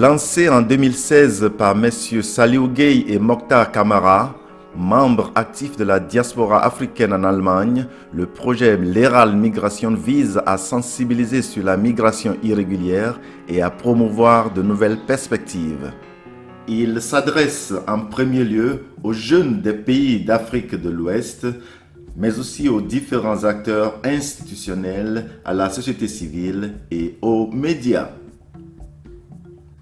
Lancé en 2016 par messieurs Saliou Gueye et Mokhtar Kamara, membres actifs de la diaspora africaine en Allemagne, le projet Leral Migration vise à sensibiliser sur la migration irrégulière et à promouvoir de nouvelles perspectives. Il s'adresse en premier lieu aux jeunes des pays d'Afrique de l'Ouest, mais aussi aux différents acteurs institutionnels, à la société civile et aux médias.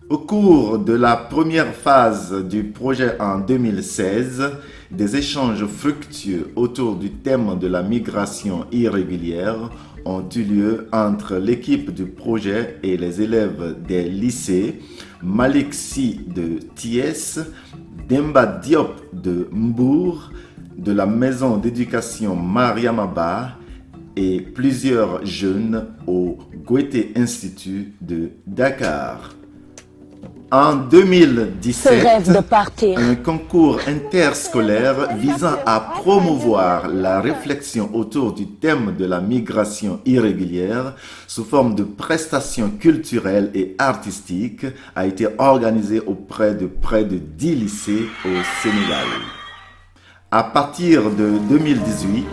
Au cours de la première phase du projet en 2016, des échanges fructueux autour du thème de la migration irrégulière ont eu lieu entre l'équipe du projet et les élèves des lycées Malik Sy de Thiès, Demba Diop de Mbour, de la maison d'éducation Mariamaba et plusieurs jeunes au Goethe Institut de Dakar. En 2017, un concours interscolaire visant à promouvoir la réflexion autour du thème de la migration irrégulière sous forme de prestations culturelles et artistiques a été organisé auprès de près de 10 lycées au Sénégal. À partir de 2018,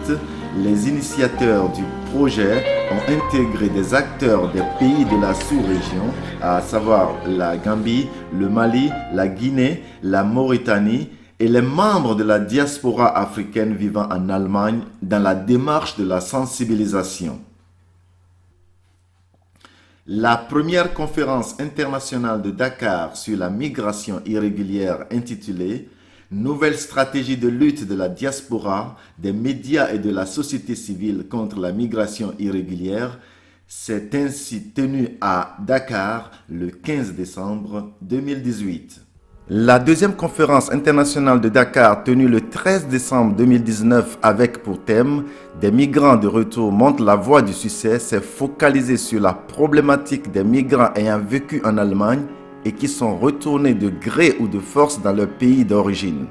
les initiateurs du projet ont intégré des acteurs des pays de la sous-région, à savoir la Gambie, le Mali, la Guinée, la Mauritanie et les membres de la diaspora africaine vivant en Allemagne dans la démarche de la sensibilisation. La première conférence internationale de Dakar sur la migration irrégulière intitulée Nouvelle stratégie de lutte de la diaspora, des médias et de la société civile contre la migration irrégulière s'est ainsi tenue à Dakar le 15 décembre 2018. La deuxième conférence internationale de Dakar tenue le 13 décembre 2019 avec pour thème « Des migrants de retour montrent la voie du succès » s'est focalisée sur la problématique des migrants ayant vécu en Allemagne et qui sont retournés de gré ou de force dans leur pays d'origine.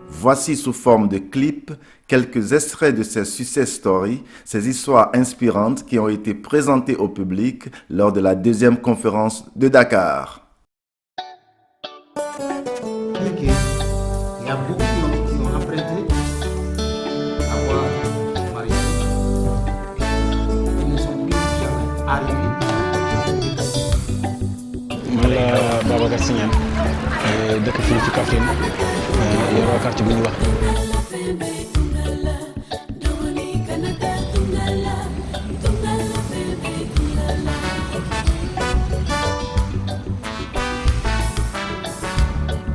Voici sous forme de clips quelques extraits de ces success stories, ces histoires inspirantes qui ont été présentées au public lors de la deuxième conférence de Dakar. Il y a beaucoup qui ont emprunté à voir Marie. Ils ne sont plus jamais arrivés. man la Babacar Signane dëkk fii ci Kaffrine yoroo quartier bu ñuy wax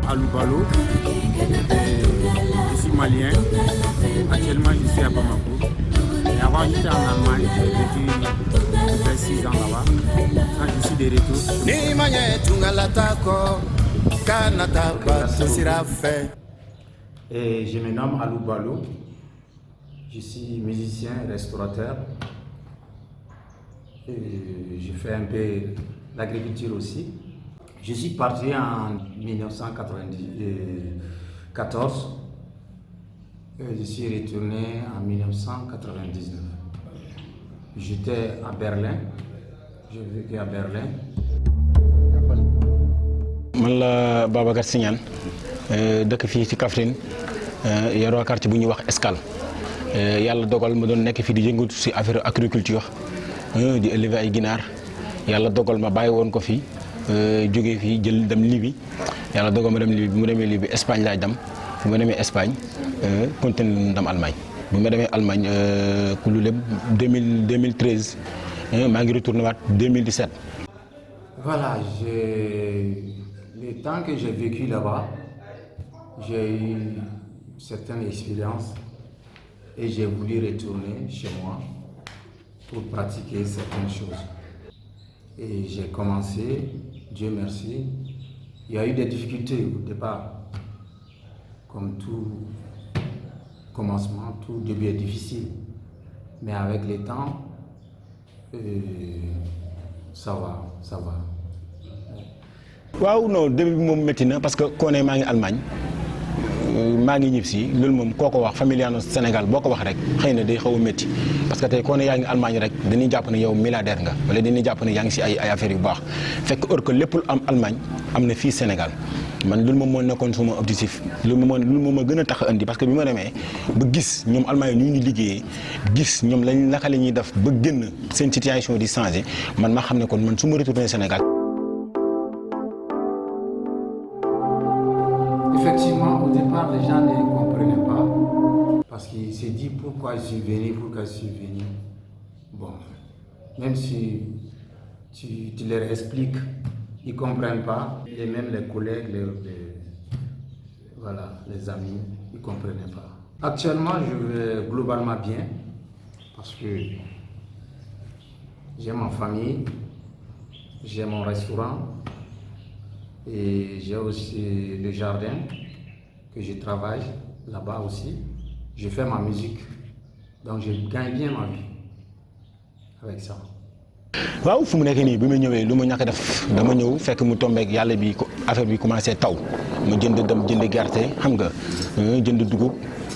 Alou Balo, je suis malien, actuellement je suis à Bamako. Et avant j'étais en Allemagne, j'ai vécu 26 ans là-bas. Quand je suis de retour, Et je me nomme Alou Balo, je suis musicien et restaurateur. Et je fais un peu l'agriculture aussi. Je suis parti en 1994 et je suis retourné en 1999. J'étais à Berlin, j'ai vécu à Berlin. man la Babacar Signane dëkk fii ci Kaffrine yoroo quartier bu ñuy wax Escale yàlla dogal ma doon nekk fii di yëngatu ci affaire agriculture di élever ay ginaar yàlla dogal ma bàyyi woon ko fii jógee fii jël dem Libye yàlla dogal ma dem Libye bu ma demee Libye Espagne laay dem bu ma demee Espagne continué dem Allemagne bu ma demee Allemagne ku lu lépp 2013 maa ngi retourné waat 2017. Voilà, le temps que j'ai vécu là-bas, j'ai eu certaines expériences et j'ai voulu retourner chez moi pour pratiquer certaines choses. Et j'ai commencé, Dieu merci, il y a eu des difficultés au départ. Comme tout commencement, tout début est difficile. Mais avec le temps, ça va. waaw non début bi moom métti na parce que koo ne maa ngi Allemagne maa ngi ñib si loolu moom koo ko wax familiano Sénégal boo ko wax rek xëy na day xaw a métti parce que tey koo ne yaa ngi Allemagne rek dañuy jàpp ne yow milliardaire nga wala dañuy jàpp ne yaa ngi si ay affaires yu baax fekk or que lépp lu am Allemagne am na fii Sénégal man loolu moom moo nekkoon suma objectif loolu moom ma gën a tax a indi parce que bi ma demee ba gis ñoom Allemagne ñu liggéeyee gis ñoom lañ naka la ñuy def ba génn seen situation di changer man ma xam ne kon man su ma retourné Sénégal. Effectivement, au départ, les gens ne comprenaient pas parce qu'ils se disent pourquoi je suis venu. Bon, même si tu leur expliques, ils ne comprennent pas. Et même les collègues, les amis, ils ne comprenaient pas. Actuellement, je vais globalement bien parce que j'ai ma famille, j'ai mon restaurant. Et j'ai aussi le jardin que je travaille là-bas aussi. Je fais ma musique. Donc je gagne bien ma vie avec ça. waaw fu mu nekk nii bi ma ñëwee lu ma ñàkk def dama ñëw fekk mu tombeek yàlla bi affaire bi commencé taw ma jënd gerte xam nga jënd dugub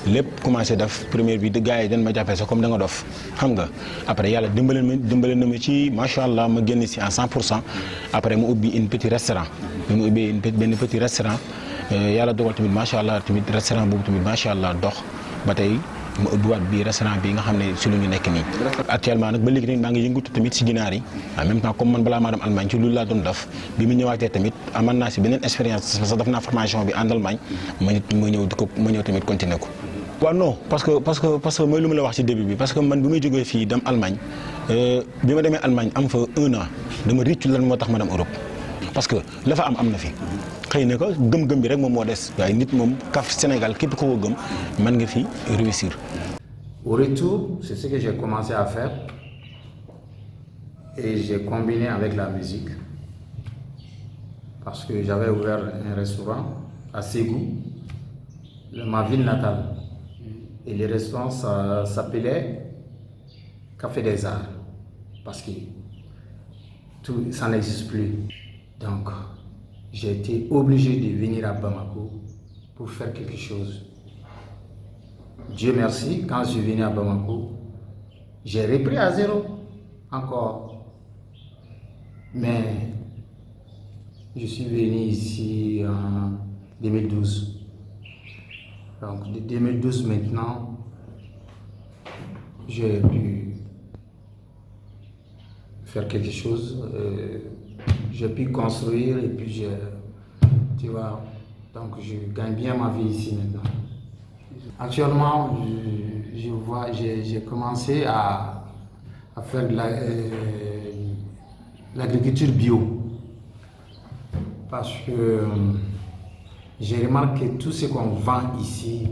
lépp commencé def première bi gars yi dañ ma jàppee sax comme da nga dof xam nga après yàlla dimbale na ma ci macha allah ma génn si à 100%. après mu ubbi une petit restaurant mu ubbi benn petit restaurant yàlla dogal tamit macha allah tamit restaurant boobu tamit macha allah dox ba tey ma ubbiwaat bii restaurant bi nga xam ne si lu ñu nekk nii. actuellement nag ba léegi tamit maa ngi yëngatu tamit si ginaar yi en même temps comme man balaa maa dem Allemagne ci loolu laa doon def bi mu ñëwaatee tamit aman naa si beneen expérience parce que def naa formation bi en Allemagne ma ñëw tamit continuer ko. waaw non parce que mooy lu ma la wax ci début bi parce que man bi may jógee fii dem Allemagne bi ma demee Allemagne am fa 1 an dama rëccu lan moo tax ma dem Europe parce que la fa am na fi xëy na ko gëm-gëm bi rek moom moo des waaye nit moom kaf Sénégal képp ko gëm mën nga fi réussir. Au retour, c'est ce que j'ai commencé à faire et j'ai combiné avec la musique parce que j'avais ouvert un restaurant à Ségou, ma ville natale. Et le restaurant s'appelait Café des Arts parce que ça n'existe plus. Donc, j'ai été obligé de venir à Bamako pour faire quelque chose. Dieu merci, quand je suis venu à Bamako, j'ai repris à zéro encore. Mais je suis venu ici en 2012. Donc de 2012 maintenant, j'ai pu faire quelque chose, j'ai pu construire et puis tu vois, donc je gagne bien ma vie ici maintenant. Actuellement, j'ai commencé à faire de l'agriculture bio parce que j'ai remarqué que tout ce qu'on vend ici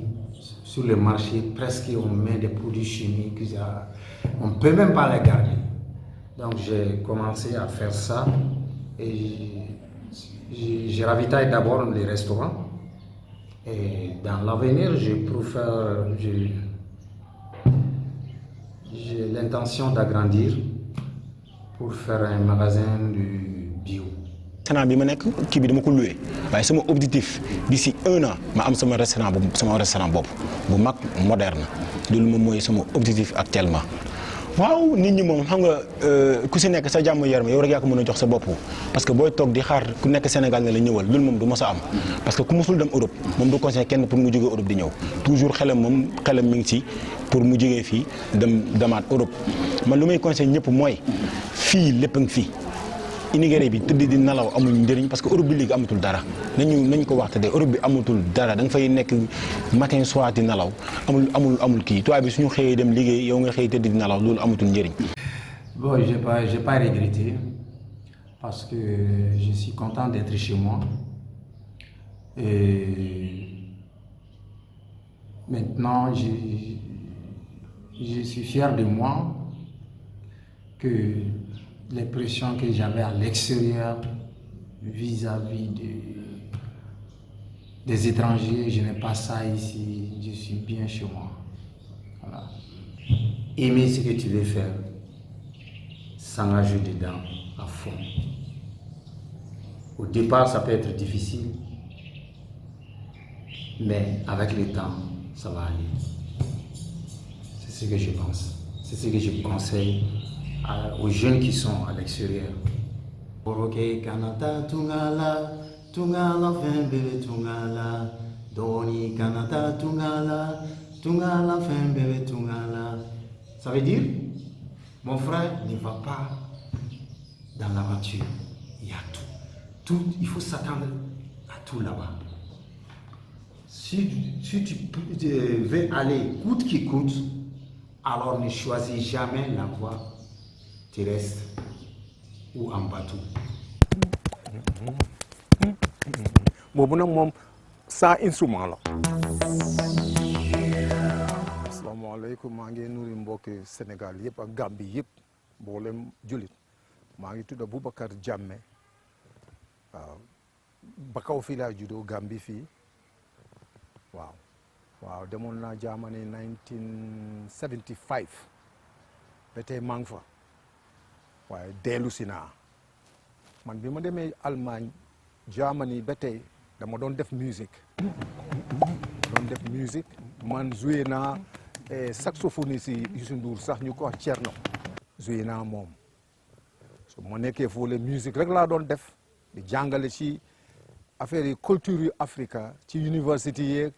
sur le marché, presque on met des produits chimiques, on ne peut même pas les garder. Donc j'ai commencé à faire ça et j'ai ravitaillé d'abord les restaurants. Et dans l'avenir, j'ai l'intention d'agrandir pour faire un magasin de bio. restaurant bi ma nekk kii bi dama ko loué waaye sama objectif d'ici 1 an ma am sama restaurant bopp bu mag moderne loolu moom mooy sama objectif actuellement. waaw nit ñi moom xam nga ku si nekk sa jàmm yaram yow rek yaa ko mën a jox sa bopp parce que booy toog di xaar ku nekk Sénégal ne la ñëwal loolu moom du mos a am parce que ku mosul dem Europe moom du conseillé kenn pour mu jógee Europe di ñëw toujours xelam mi ngi ci pour mu jógee fii demaat Europe man lu may conseillé ñëpp mooy fii lépp a ngi fii. immigré bi tëdd di nalaw amul njëriñ parce que Europe bi léegi amatul dara nañ ko waxte de Europe bi amatul dara da nga fay nekk matin soir di nalaw amul kii tubaab bi suñu xëyee dem liggéey yow nga xëy tëdd di nalaw loolu amatul njëriñ. Bon, j'ai pas regretté parce que je suis content d'être chez moi et maintenant je suis fier de moi que les pressions que j'avais à l'extérieur vis-à-vis des étrangers, je n'ai pas ça ici, je suis bien chez moi. Voilà. Aimer ce que tu veux faire, s'engager dedans à fond. Au départ, ça peut être difficile, Mais avec le temps, ça va aller. C'est ce que je pense. C'est ce que je conseille aux jeunes qui sont à l'extérieur. Boroke kanata tungala, tungala fembele tungala, doni kanata tungala, tungala fembele tungala. Ça veut dire, mon frère ne va pas dans l'aventure. Il y a tout. Il faut s'attendre à tout là-bas. Si tu veux aller coûte qui coûte, alors ne choisis jamais la voie terrestre ou en bateau. boobu nag moom sans instrument la. asalaamaaleykum maa ngi nuyu mbokki Sénégal yëpp ak Gambie yëpp mboolem jullit maa ngi tudd Boubacar Jammeh waaw Bakaw fii laa juddoo Gambie fii waaw demoon naa Germany 1975 ba tey maa ngi fa waaye dellu si naa man bi ma demee Allemagne Germany ba tey dama doon def musique man joué naa saxophone si Youssou Ndour sax ñu ko wax Thierno joué naa moom so ma nekkee foofu musique rek laa doon def di jàngale ci affaire yi culture yu Afrique ci université yeeg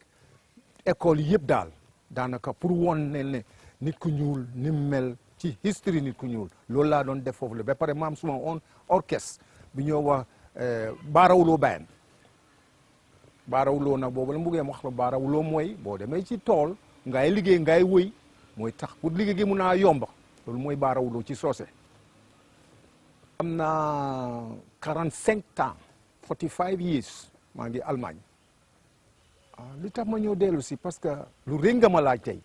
école yëpp daal daanaka pour won ne nit ku ñuul ni mu mel ci history nit ku ñuul loolu laa doon def foofu la ba pare maam suma on orchestre bi ñoo wax Baarawuloo Band Baarawuloo nag boobu la mu buggee wax la Baarawuloo mooy boo demee ci tool ngay liggéey ngay wëy mooy tax pour liggéey gi mun naa yomba loolu mooy Baarawuloo ci soose. am na 45 ans 45 years maa ngi Allemagne li tax ma ñëw dellu si parce que lu rëy nga ma laaj tey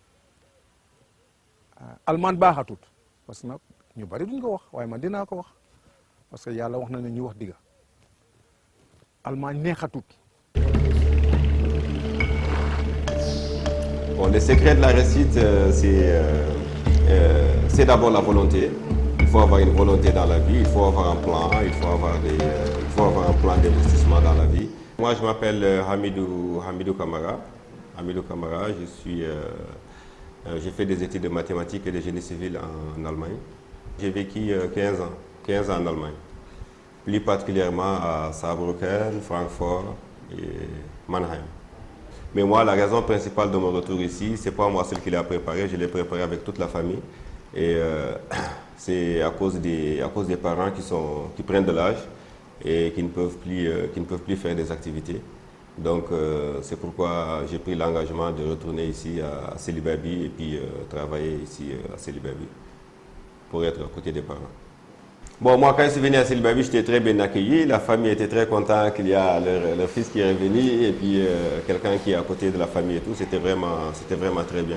Allemagne baaxatut parce que nag ñu bari duñ ko wax waaye man dinaa ko wax parce que yàlla wax na ne ñu wax digga Allemagne neexatut. Bon, le secret de la réussite, c'est d'abord la volonté. Il faut avoir une volonté dans la vie, il faut avoir un plan, il faut avoir un plan d'investissement dans la vie. Moi, je m'appelle Hamidou Kamara. Hamidou Kamara, j'ai fait des études de mathématiques et de génie civil en Allemagne. J'ai vécu 15 ans en Allemagne, plus particulièrement à Saarbrücken, Francfort et Mannheim. Mais moi, la raison principale de mon retour ici, c'est pas moi seul qui l'ai préparé, je l'ai préparé avec toute la famille. Et c'est à cause des parents qui prennent de l'âge et qui ne peuvent plus faire des activités. Donc c'est pourquoi j'ai pris l'engagement de retourner ici à Sélibaby et puis travailler ici à Sélibaby pour être à côté des parents. Bon, moi, quand je suis venu à Sélibaby, j'étais très bien accueilli. La famille était très contente qu'il y a leur fils qui est revenu et puis quelqu'un qui est à côté de la famille et tout. C'était vraiment très bien.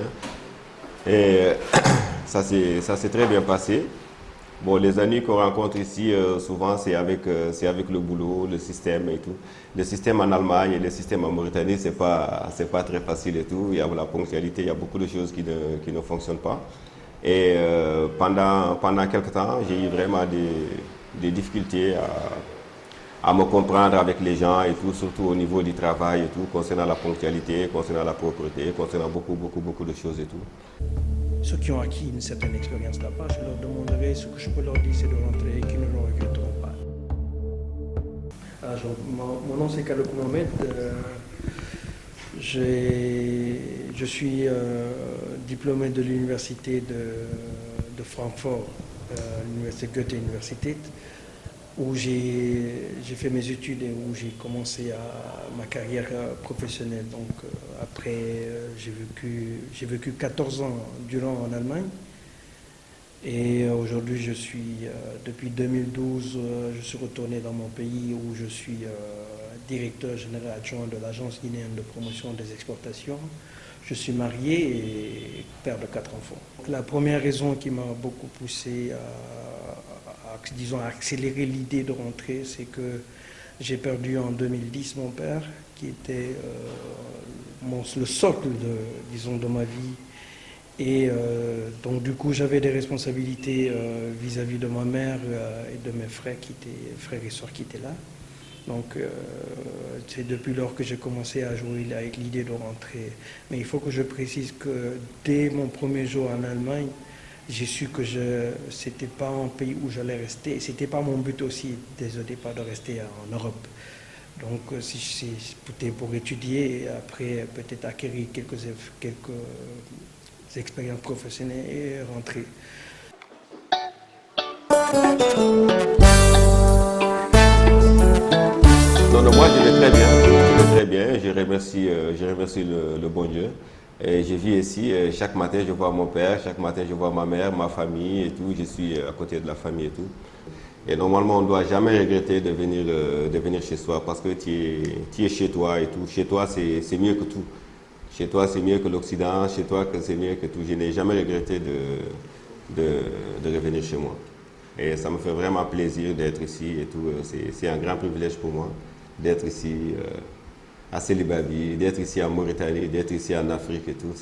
Et ça s'est très bien passé. Bon, les amis qu'on rencontre ici, souvent, c'est avec le boulot, le système et tout. Le système en Allemagne et le système en Mauritanie, c'est pas très facile et tout. Il y a la ponctualité, il y a beaucoup de choses qui ne fonctionnent pas. Et pendant quelques temps, j'ai eu vraiment des difficultés à me comprendre avec les gens et tout, surtout au niveau du travail et tout, concernant la ponctualité, concernant la propreté, concernant beaucoup de choses et tout. Ceux qui ont acquis une certaine expérience là-bas, je leur demanderai, ce que je peux leur dire, c'est de rentrer et qu'ils ne le regretteront pas. Alors, mon nom c'est Kalok Mohamed. Je suis diplômé de l'université de Francfort, l'université Goethe-Universität, où j'ai fait mes études et où j'ai commencé ma carrière professionnelle. Donc après, j'ai vécu 14 ans durant en Allemagne. Et aujourd'hui, depuis 2012, je suis retourné dans mon pays où je suis directeur général adjoint de l'Agence guinéenne de promotion des exportations. Je suis marié et père de 4 enfants. La première raison qui m'a beaucoup poussé à accélérer l'idée de rentrer, c'est que j'ai perdu en 2010 mon père, qui était le socle de ma vie. Et donc du coup, j'avais des responsabilités vis-à-vis de ma mère et de mes frères et sœurs qui étaient là. Donc c'est depuis lors que j'ai commencé à jouer avec l'idée de rentrer. Mais il faut que je précise que dès mon premier jour en Allemagne, j'ai su que c'était pas un pays où j'allais rester. Et c'était pas mon but aussi dès au départ de rester en Europe. Donc si c'était pour étudier et après peut-être acquérir quelques expériences professionnelles et rentrer. Non, moi je vais très bien, je remercie le bon Dieu. Et je vis ici, chaque matin je vois mon père, chaque matin je vois ma mère, ma famille et tout, je suis à côté de la famille et tout. Et normalement on ne doit jamais regretter de venir chez soi parce que tu es chez toi et tout. Chez toi c'est mieux que tout. Chez toi c'est mieux que l'Occident, chez toi c'est mieux que tout. Je n'ai jamais regretté de revenir chez moi. Et ça me fait vraiment plaisir d'être ici et tout. C'est un grand privilège pour moi d'être ici à Célibavi, d'être ici en Mauritanie, d'être ici en Afrique et tout.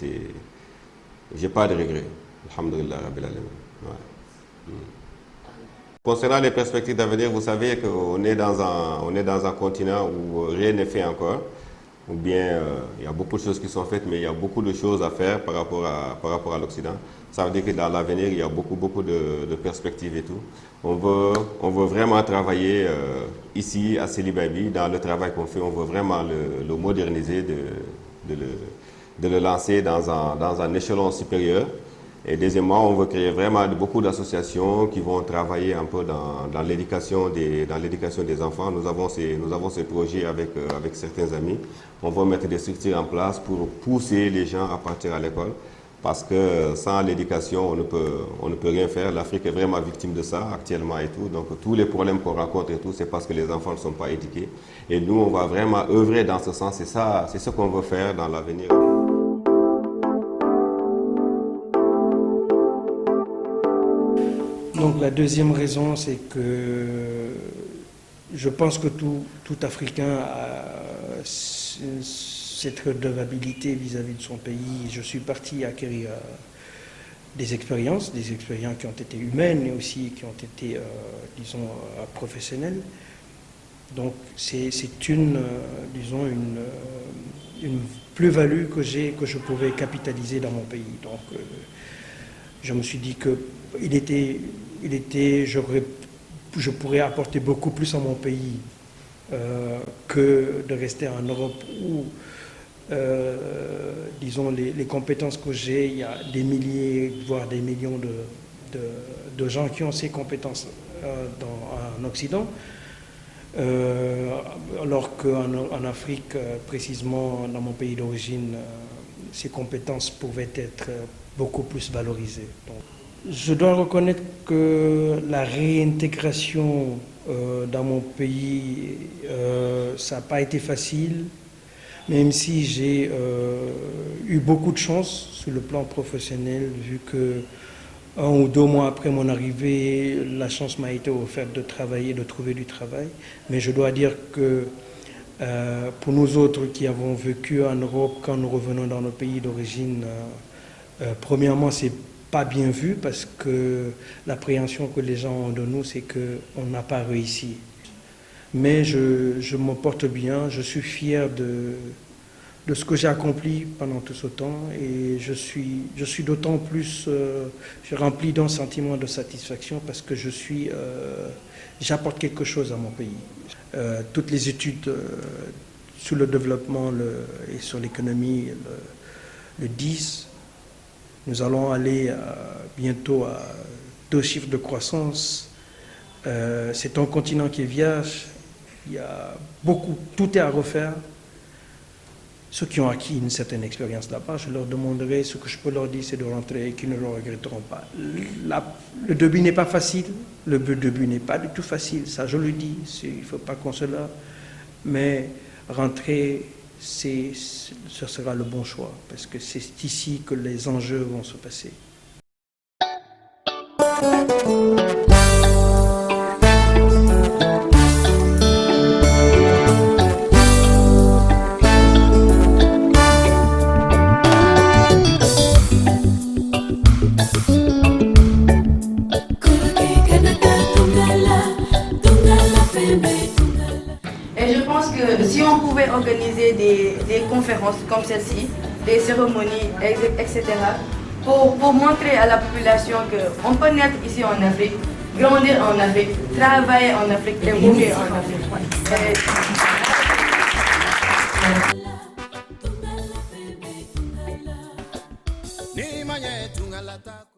J'ai pas de regrets. Alhamdulillah Rabbil Alamin. Ouais. Concernant les perspectives d'avenir, vous savez qu'on est dans un continent où rien n'est fait encore. Ou bien il y a beaucoup de choses qui sont faites, mais il y a beaucoup de choses à faire par rapport à l'Occident. Ça veut dire que dans l'avenir, il y a beaucoup de perspectives et tout. On veut vraiment travailler ici à Célibavi, dans le travail qu'on fait, on veut vraiment le moderniser, de le lancer dans un échelon supérieur. Et deuxièmement, on veut créer vraiment beaucoup d'associations qui vont travailler un peu dans l'éducation des enfants. Nous avons ces projets avec certains amis. On va mettre des structures en place pour pousser les gens à partir à l'école. Parce que sans l'éducation, on ne peut rien faire. L'Afrique est vraiment victime de ça actuellement et tout. Donc tous les problèmes qu'on rencontre et tout, c'est parce que les enfants ne sont pas éduqués. Et nous, on va vraiment œuvrer dans ce sens. C'est ce qu'on veut faire dans l'avenir. Donc la deuxième raison, c'est que je pense que tout Africain a cette redevabilité vis-à-vis de son pays. Je suis parti acquérir des expériences qui ont été humaines et aussi qui ont été, disons, professionnelles. Donc c'est une plus-value que je pouvais capitaliser dans mon pays. Donc je me suis dit que je pourrais apporter beaucoup plus à mon pays que de rester en Europe où, disons, les compétences que j'ai, il y a des milliers, voire des millions de gens qui ont ces compétences en Occident, alors qu'en Afrique, précisément dans mon pays d'origine, ces compétences pouvaient être beaucoup plus valorisées. Donc, je dois reconnaître que la réintégration dans mon pays, ça n'a pas été facile, même si j'ai eu beaucoup de chance sur le plan professionnel, vu que 1 ou 2 mois après mon arrivée, la chance m'a été offerte de travailler, de trouver du travail. Mais je dois dire que pour nous autres qui avons vécu en Europe, quand nous revenons dans nos pays d'origine, premièrement, c'est pas bien vu parce que l'appréhension que les gens ont de nous, c'est qu'on n'a pas réussi. Mais je me porte bien, je suis fier de ce que j'ai accompli pendant tout ce temps et je suis d'autant plus rempli d'un sentiment de satisfaction parce que j'apporte quelque chose à mon pays. Toutes les études sur le développement et sur l'économie le disent. Nous allons aller bientôt à 2 chiffres de croissance. C'est un continent qui est vierge. Il y a tout est à refaire. Ceux qui ont acquis une certaine expérience là-bas, je leur demanderai, ce que je peux leur dire, c'est de rentrer et qu'ils ne le regretteront pas. Le début n'est pas facile. Le début n'est pas du tout facile. Ça, je le dis. Il ne faut pas qu'on se l'a. Mais rentrer, ce sera le bon choix, parce que c'est ici que les enjeux vont se passer. organiser des conférences comme celle-ci, des cérémonies, etc. Pour montrer à la population qu'on peut naître ici en Afrique, grandir en Afrique, travailler en Afrique et mourir en Afrique.